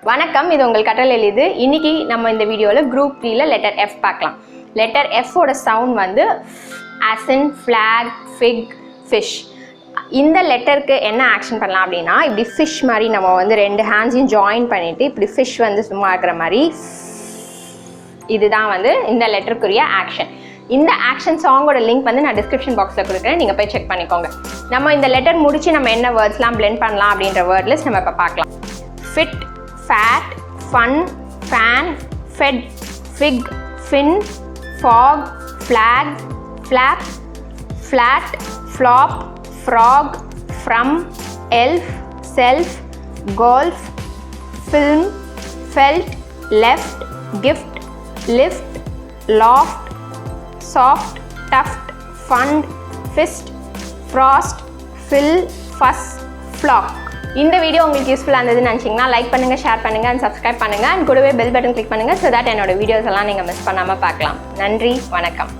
வணக்கம், இது உங்கள் கற்றல் எளிது. இன்னைக்கு நம்ம இந்த வீடியோவில் Group 3ல லெட்டர் F பார்க்கலாம். லெட்டர் F ஓட சவுண்ட் வந்து as in flag, fig, fish. இந்த லெட்டருக்கு என்ன ஆக்ஷன் பண்ணலாம் அப்படின்னா, இப்படி ஃபிஷ் மாதிரி நம்ம வந்து ரெண்டு ஹேண்ட்ஸையும் ஜாயின் பண்ணிவிட்டு இப்படி ஃபிஷ் வந்து சும்மா இருக்கிற மாதிரி, இதுதான் வந்து இந்த லெட்டருக்குரிய ஆக்ஷன். இந்த ஆக்ஷன் சாங்கோட லிங்க் வந்து நான் டிஸ்கிரிப்ஷன் பாக்ஸில் கொடுக்குறேன், நீங்கள் போய் செக் பண்ணிக்கோங்க. நம்ம இந்த லெட்டர் முடிச்சு நம்ம என்ன வேர்ட்ஸ்லாம் பிளெண்ட் பண்ணலாம் அப்படின்ற வேர்ட் லிஸ்ட் நம்ம இப்போ பார்க்கலாம். Fit, fat, fun, fan, fed, fig, fin, fog, flag, flap, flat, flop, frog, from, elf, self, golf, film, felt, left, gift, lift, loft, soft, tuft, fund, fist, frost, fill, fuss, flock. இந்த video உங்களுக்கு யூஸ்ஃபுல்லாக இருந்ததுன்னு நினச்சிங்கன்னா like பண்ணுங்கள், share பண்ணுங்கள் and subscribe பண்ணுங்கள். And கூடவே bell button click பண்ணுங்கள் ஸோ தட் என்னோட வீடியோஸ் எல்லாம் நீங்கள் மிஸ் பண்ணாமல் பார்க்கலாம். நன்றி, வணக்கம்.